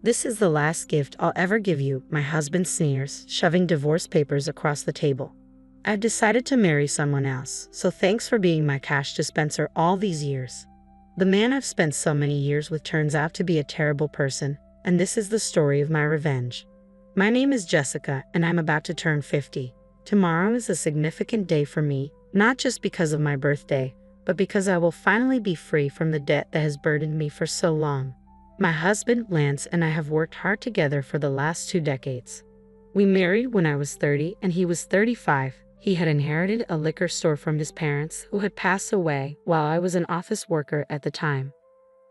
"This is the last gift I'll ever give you," my husband sneers, shoving divorce papers across the table. "I've decided to marry someone else, so thanks for being my cash dispenser all these years." The man I've spent so many years with turns out to be a terrible person, and this is the story of my revenge. My name is Jessica, and I'm about to turn 50. Tomorrow is a significant day for me, not just because of my birthday, but because I will finally be free from the debt that has burdened me for so long. My husband, Lance, and I have worked hard together for the last 2 decades. We married when I was 30 and he was 35. He had inherited a liquor store from his parents, who had passed away while I was an office worker at the time.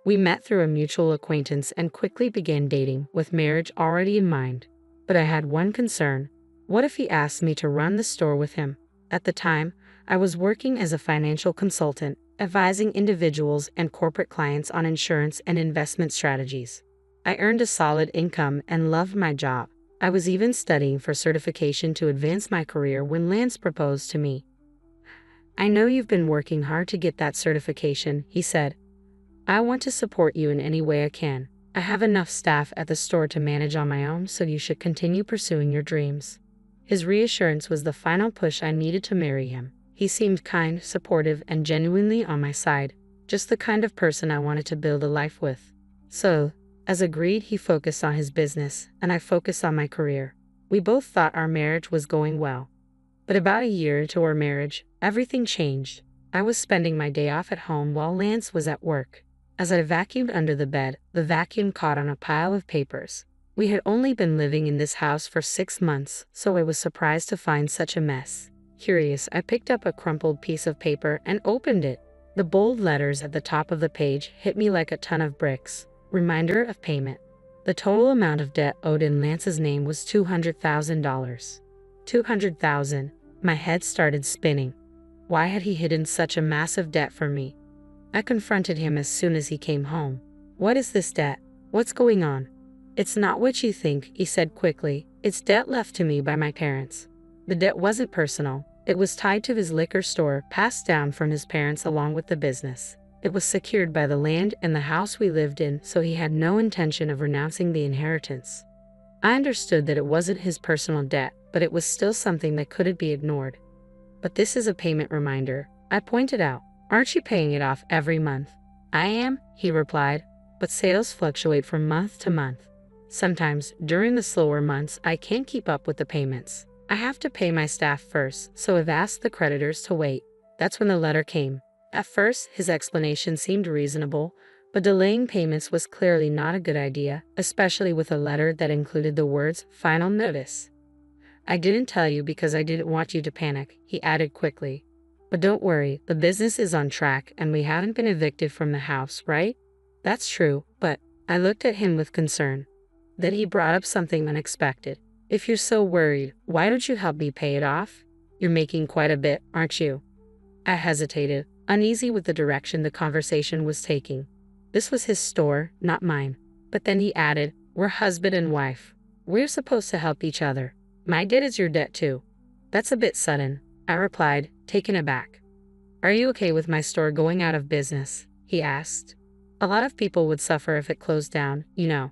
We met through a mutual acquaintance and quickly began dating, with marriage already in mind. But I had one concern. What if he asked me to run the store with him? At the time, I was working as a financial consultant, advising individuals and corporate clients on insurance and investment strategies. I earned a solid income and loved my job. I was even studying for certification to advance my career when Lance proposed to me. "I know you've been working hard to get that certification," he said. "I want to support you in any way I can. I have enough staff at the store to manage on my own, so you should continue pursuing your dreams." His reassurance was the final push I needed to marry him. He seemed kind, supportive, and genuinely on my side, just the kind of person I wanted to build a life with. So, as agreed, he focused on his business, and I focused on my career. We both thought our marriage was going well. But about a year into our marriage, everything changed. I was spending my day off at home while Lance was at work. As I vacuumed under the bed, the vacuum caught on a pile of papers. We had only been living in this house for 6 months, so I was surprised to find such a mess. Curious, I picked up a crumpled piece of paper and opened it. The bold letters at the top of the page hit me like a ton of bricks. Reminder of payment. The total amount of debt owed in Lance's name was $200,000. $200,000. My head started spinning. Why had he hidden such a massive debt from me? I confronted him as soon as he came home. "What is this debt? What's going on?" "It's not what you think," he said quickly. "It's debt left to me by my parents." The debt wasn't personal. It was tied to his liquor store, passed down from his parents along with the business. It was secured by the land and the house we lived in, so he had no intention of renouncing the inheritance. I understood that it wasn't his personal debt, but it was still something that couldn't be ignored. "But this is a payment reminder," I pointed out. "Aren't you paying it off every month?" "I am," he replied, "but sales fluctuate from month to month. Sometimes, during the slower months, I can't keep up with the payments. I have to pay my staff first, so I've asked the creditors to wait." That's when the letter came. At first, his explanation seemed reasonable, but delaying payments was clearly not a good idea, especially with a letter that included the words "final notice." "I didn't tell you because I didn't want you to panic," he added quickly. "But don't worry, the business is on track and we haven't been evicted from the house, right?" "That's true, but..." I looked at him with concern. Then he brought up something unexpected. "If you're so worried, why don't you help me pay it off? You're making quite a bit, aren't you?" I hesitated, uneasy with the direction the conversation was taking. This was his store, not mine. But then he added, "We're husband and wife. We're supposed to help each other. My debt is your debt too." "That's a bit sudden," I replied, taken aback. "Are you okay with my store going out of business?" he asked. "A lot of people would suffer if it closed down, you know."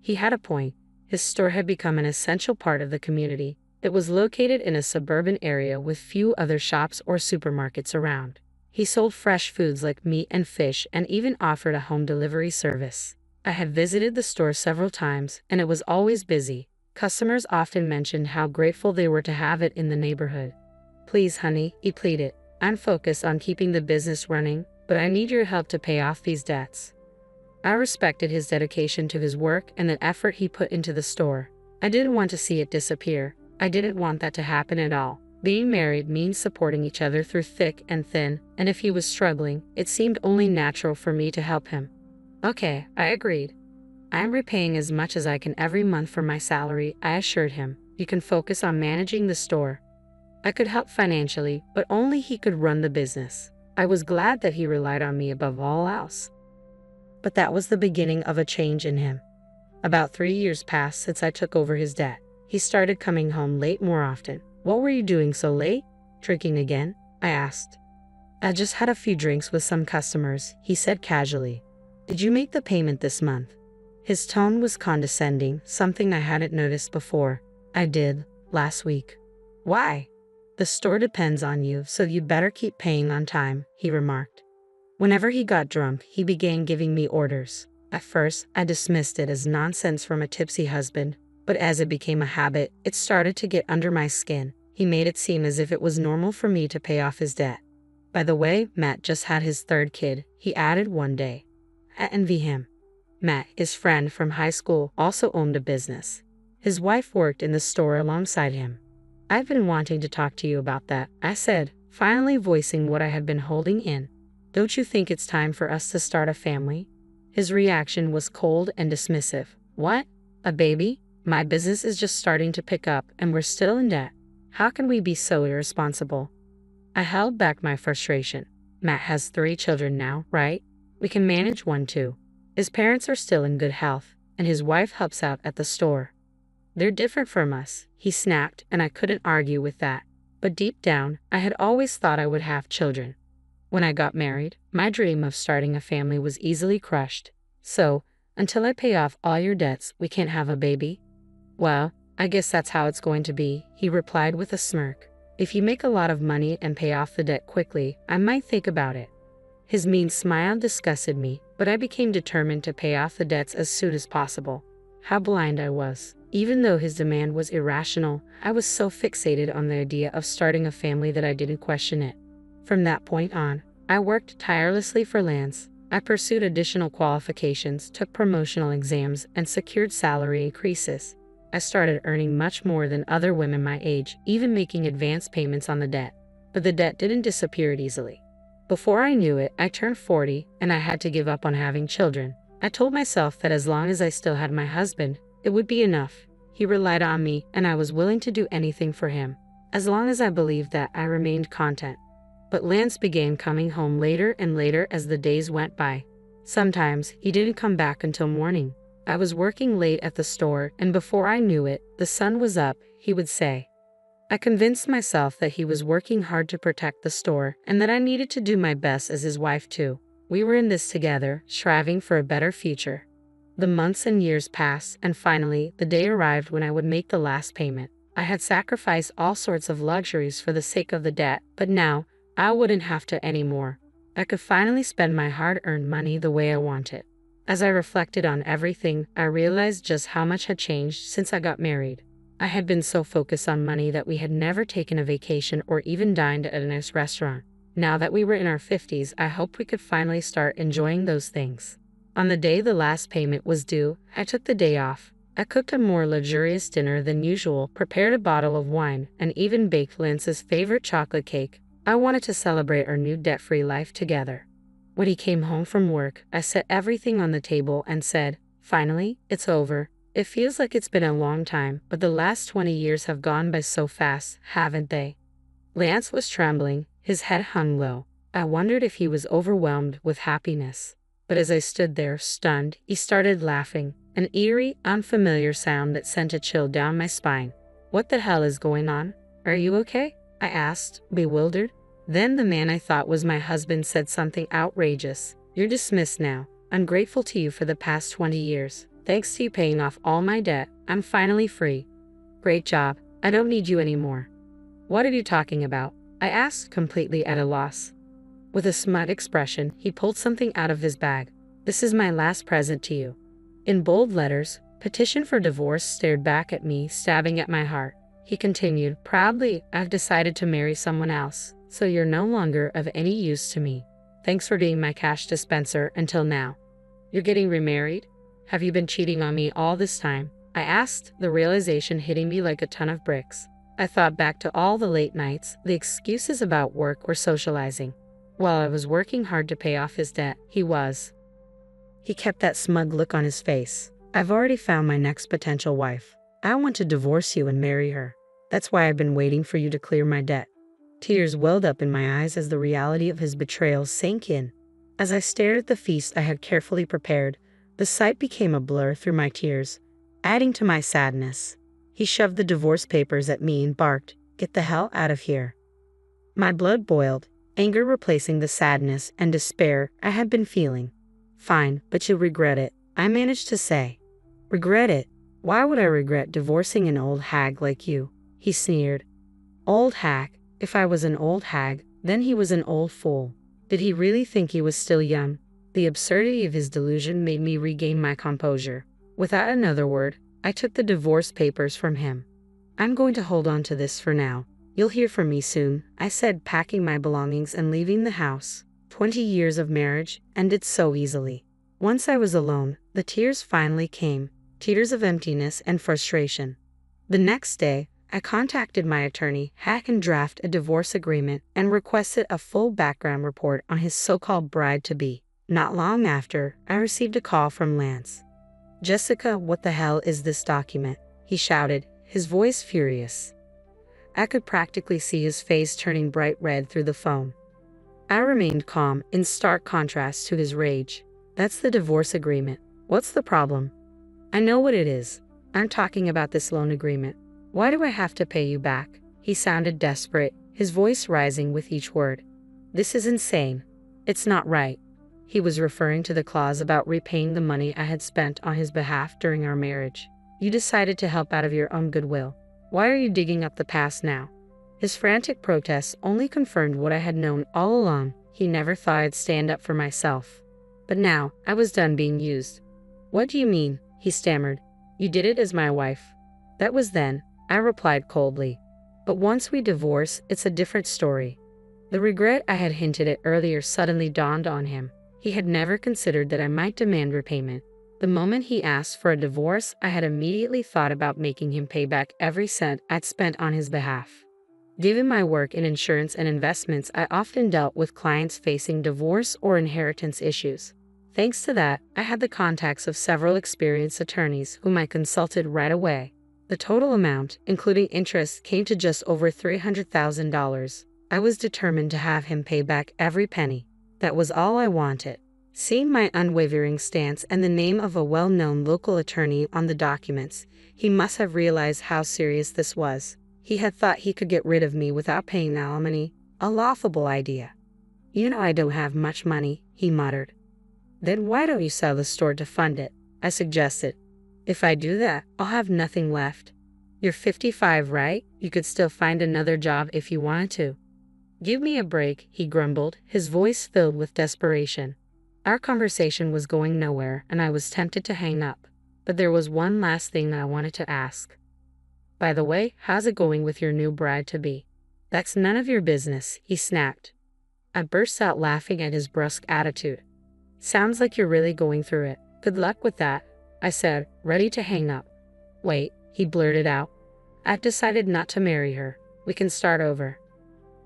He had a point. His store had become an essential part of the community. It was located in a suburban area with few other shops or supermarkets around. He sold fresh foods like meat and fish and even offered a home delivery service. I had visited the store several times, and it was always busy. Customers often mentioned how grateful they were to have it in the neighborhood. "Please, honey," he pleaded. "I'm focused on keeping the business running, but I need your help to pay off these debts." I respected his dedication to his work and the effort he put into the store. I didn't want to see it disappear. I didn't want that to happen at all. Being married means supporting each other through thick and thin, and if he was struggling, it seemed only natural for me to help him. "Okay," I agreed. "I'm repaying as much as I can every month from my salary," I assured him. "You can focus on managing the store." I could help financially, but only he could run the business. I was glad that he relied on me above all else. But that was the beginning of a change in him. About 3 years passed since I took over his debt. He started coming home late more often. "What were you doing so late? Drinking again?" I asked. "I just had a few drinks with some customers," he said casually. "Did you make the payment this month?" His tone was condescending, something I hadn't noticed before. I did, last week. Why? The store depends on you, so you'd better keep paying on time, he remarked. Whenever he got drunk, he began giving me orders. At first, I dismissed it as nonsense from a tipsy husband, but as it became a habit, it started to get under my skin. He made it seem as if it was normal for me to pay off his debt. By the way, Matt just had his third kid, he added one day. I envy him. Matt, his friend from high school, also owned a business. His wife worked in the store alongside him. I've been wanting to talk to you about that, I said, finally voicing what I had been holding in. Don't you think it's time for us to start a family? His reaction was cold and dismissive. What? A baby? My business is just starting to pick up and we're still in debt. How can we be so irresponsible? I held back my frustration. Matt has 3 children now, right? We can manage one too. His parents are still in good health, and his wife helps out at the store. They're different from us, he snapped, and I couldn't argue with that. But deep down, I had always thought I would have children. When I got married, my dream of starting a family was easily crushed. So, until I pay off all your debts, we can't have a baby? Well, I guess that's how it's going to be, he replied with a smirk. If you make a lot of money and pay off the debt quickly, I might think about it. His mean smile disgusted me, but I became determined to pay off the debts as soon as possible. How blind I was. Even though his demand was irrational, I was so fixated on the idea of starting a family that I didn't question it. From that point on, I worked tirelessly for Lance. I pursued additional qualifications, took promotional exams, and secured salary increases. I started earning much more than other women my age, even making advance payments on the debt. But the debt didn't disappear easily. Before I knew it, I turned 40, and I had to give up on having children. I told myself that as long as I still had my husband, it would be enough. He relied on me, and I was willing to do anything for him. As long as I believed that, I remained content. But Lance began coming home later and later as the days went by. Sometimes, he didn't come back until morning. I was working late at the store, and before I knew it, the sun was up, he would say. I convinced myself that he was working hard to protect the store, and that I needed to do my best as his wife too. We were in this together, striving for a better future. The months and years passed, and finally, the day arrived when I would make the last payment. I had sacrificed all sorts of luxuries for the sake of the debt, but now, I wouldn't have to anymore. I could finally spend my hard-earned money the way I wanted. As I reflected on everything, I realized just how much had changed since I got married. I had been so focused on money that we had never taken a vacation or even dined at a nice restaurant. Now that we were in our 50s, I hoped we could finally start enjoying those things. On the day the last payment was due, I took the day off. I cooked a more luxurious dinner than usual, prepared a bottle of wine, and even baked Lance's favorite chocolate cake. I wanted to celebrate our new debt-free life together. When he came home from work, I set everything on the table and said, "Finally, it's over. It feels like it's been a long time, but the last 20 years have gone by so fast, haven't they?" Lance was trembling, his head hung low. I wondered if he was overwhelmed with happiness. But as I stood there, stunned, he started laughing, an eerie, unfamiliar sound that sent a chill down my spine. "What the hell is going on? Are you okay?" I asked, bewildered. Then the man I thought was my husband said something outrageous. "You're dismissed now. I'm grateful to you for the past 20 years. Thanks to you paying off all my debt, I'm finally free. Great job. I don't need you anymore." "What are you talking about?" I asked, completely at a loss. With a smug expression, he pulled something out of his bag. "This is my last present to you." In bold letters, "Petition for divorce" stared back at me, stabbing at my heart. He continued, proudly, "I've decided to marry someone else, so you're no longer of any use to me. Thanks for being my cash dispenser until now." "You're getting remarried? Have you been cheating on me all this time?" I asked, the realization hitting me like a ton of bricks. I thought back to all the late nights, the excuses about work or socializing. While I was working hard to pay off his debt, he was. He kept that smug look on his face. "I've already found my next potential wife. I want to divorce you and marry her. That's why I've been waiting for you to clear my debt." Tears welled up in my eyes as the reality of his betrayal sank in. As I stared at the feast I had carefully prepared, the sight became a blur through my tears, adding to my sadness. He shoved the divorce papers at me and barked, "Get the hell out of here." My blood boiled, anger replacing the sadness and despair I had been feeling. "Fine, but you'll regret it," I managed to say. Regret it? Why would I regret divorcing an old hag like you? He sneered. Old hag? If I was an old hag, then he was an old fool. Did he really think he was still young? The absurdity of his delusion made me regain my composure. Without another word, I took the divorce papers from him. I'm going to hold on to this for now. You'll hear from me soon, I said, packing my belongings and leaving the house. 20 years of marriage ended so easily. Once I was alone, the tears finally came, tears of emptiness and frustration. The next day, I contacted my attorney, had him draft a divorce agreement, and requested a full background report on his so-called bride-to-be. Not long after, I received a call from Lance. Jessica, what the hell is this document? He shouted, his voice furious. I could practically see his face turning bright red through the phone. I remained calm, in stark contrast to his rage. That's the divorce agreement. What's the problem? I know what it is. I'm talking about this loan agreement. Why do I have to pay you back? He sounded desperate, his voice rising with each word. This is insane. It's not right. He was referring to the clause about repaying the money I had spent on his behalf during our marriage. You decided to help out of your own goodwill. Why are you digging up the past now? His frantic protests only confirmed what I had known all along. He never thought I'd stand up for myself. But now, I was done being used. What do you mean? He stammered. You did it as my wife. That was then, I replied coldly. But once we divorce, it's a different story. The regret I had hinted at earlier suddenly dawned on him. He had never considered that I might demand repayment. The moment he asked for a divorce, I had immediately thought about making him pay back every cent I'd spent on his behalf. Given my work in insurance and investments, I often dealt with clients facing divorce or inheritance issues. Thanks to that, I had the contacts of several experienced attorneys whom I consulted right away. The total amount, including interest, came to just over $300,000. I was determined to have him pay back every penny. That was all I wanted. Seeing my unwavering stance and the name of a well-known local attorney on the documents, he must have realized how serious this was. He had thought he could get rid of me without paying alimony, a laughable idea. You know I don't have much money, he muttered. Then why don't you sell the store to fund it? I suggested. If I do that, I'll have nothing left. You're 55, right? You could still find another job if you wanted to. Give me a break, he grumbled, his voice filled with desperation. Our conversation was going nowhere, and I was tempted to hang up. But there was one last thing I wanted to ask. By the way, how's it going with your new bride-to-be? That's none of your business, he snapped. I burst out laughing at his brusque attitude. Sounds like you're really going through it. Good luck with that, I said, ready to hang up. Wait, he blurted out. I've decided not to marry her. We can start over.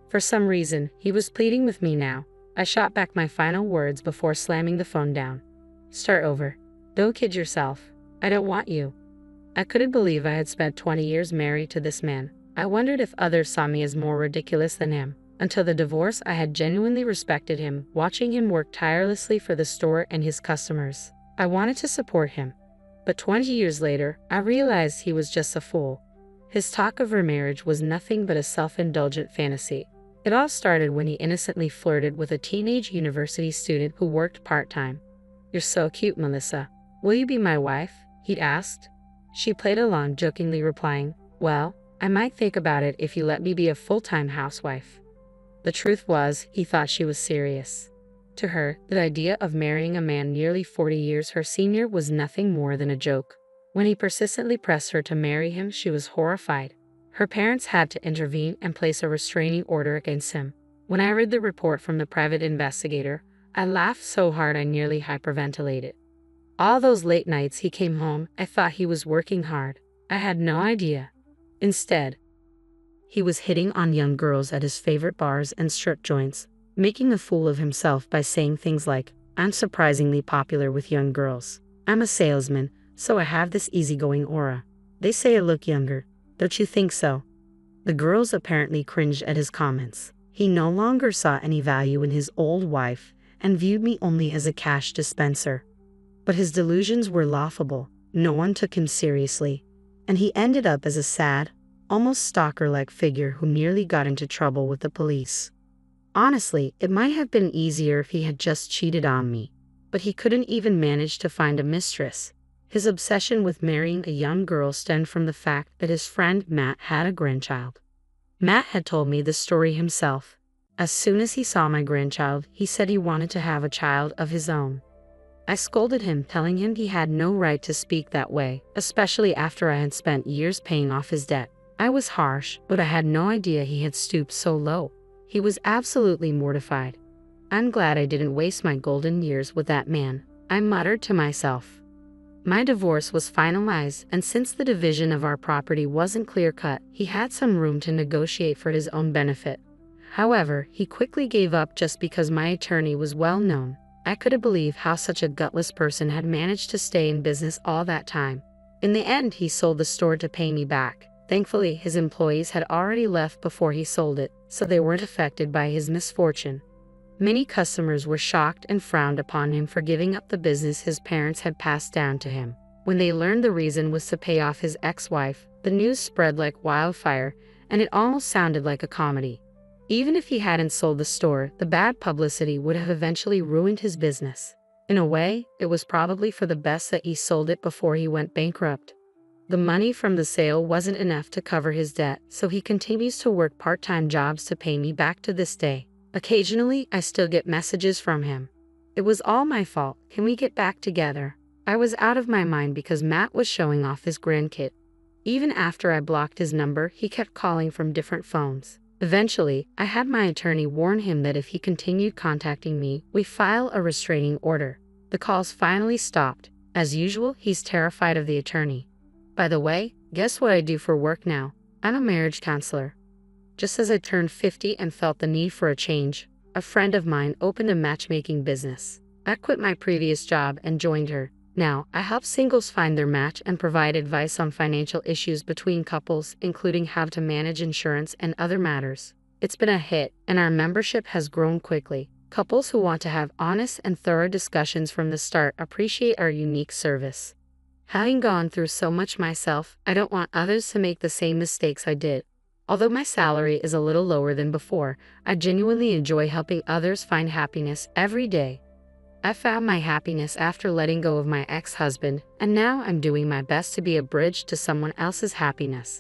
For some reason, he was pleading with me now. I shot back my final words before slamming the phone down. Start over. Don't kid yourself. I don't want you. I couldn't believe I had spent 20 years married to this man. I wondered if others saw me as more ridiculous than him. Until the divorce, I had genuinely respected him, watching him work tirelessly for the store and his customers. I wanted to support him. But 20 years later, I realized he was just a fool. His talk of remarriage was nothing but a self-indulgent fantasy. It all started when he innocently flirted with a teenage university student who worked part-time. You're so cute, Melissa. Will you be my wife? He'd asked. She played along, jokingly replying, well, I might think about it if you let me be a full-time housewife. The truth was, he thought she was serious. To her, the idea of marrying a man nearly 40 years her senior was nothing more than a joke. When he persistently pressed her to marry him, she was horrified. Her parents had to intervene and place a restraining order against him. When I read the report from the private investigator, I laughed so hard I nearly hyperventilated. All those late nights he came home, I thought he was working hard. I had no idea. Instead, he was hitting on young girls at his favorite bars and strip joints, making a fool of himself by saying things like, I'm surprisingly popular with young girls. I'm a salesman, so I have this easygoing aura. They say I look younger. Don't you think so? The girls apparently cringed at his comments. He no longer saw any value in his old wife and viewed me only as a cash dispenser. But his delusions were laughable. No one took him seriously, and he ended up as a sad, almost stalker-like figure who nearly got into trouble with the police. Honestly, it might have been easier if he had just cheated on me. but he couldn't even manage to find a mistress. His obsession with marrying a young girl stemmed from the fact that his friend Matt had a grandchild. Matt had told me the story himself. As soon as he saw my grandchild, he said he wanted to have a child of his own. I scolded him, telling him he had no right to speak that way, especially after I had spent years paying off his debt. I was harsh, but I had no idea he had stooped so low. He was absolutely mortified. I'm glad I didn't waste my golden years with that man, I muttered to myself. My divorce was finalized, and since the division of our property wasn't clear-cut, he had some room to negotiate for his own benefit. However, he quickly gave up just because my attorney was well known. I couldn't believe how such a gutless person had managed to stay in business all that time. In the end, he sold the store to pay me back. Thankfully, his employees had already left before he sold it, so they weren't affected by his misfortune. Many customers were shocked and frowned upon him for giving up the business his parents had passed down to him. When they learned the reason was to pay off his ex-wife, the news spread like wildfire, and it almost sounded like a comedy. Even if he hadn't sold the store, the bad publicity would have eventually ruined his business. In a way, it was probably for the best that he sold it before he went bankrupt. The money from the sale wasn't enough to cover his debt, so he continues to work part-time jobs to pay me back to this day. Occasionally, I still get messages from him. It was all my fault. Can we get back together? I was out of my mind because Matt was showing off his grandkid. Even after I blocked his number, he kept calling from different phones. Eventually, I had my attorney warn him that if he continued contacting me, we file a restraining order. The calls finally stopped. As usual, he's terrified of the attorney. By the way, guess what I do for work now? I'm a marriage counselor. Just as I turned 50 and felt the need for a change, a friend of mine opened a matchmaking business. I quit my previous job and joined her. Now, I help singles find their match and provide advice on financial issues between couples, including how to manage insurance and other matters. It's been a hit, and our membership has grown quickly. Couples who want to have honest and thorough discussions from the start appreciate our unique service. Having gone through so much myself, I don't want others to make the same mistakes I did. Although my salary is a little lower than before, I genuinely enjoy helping others find happiness every day. I found my happiness after letting go of my ex-husband, and now I'm doing my best to be a bridge to someone else's happiness.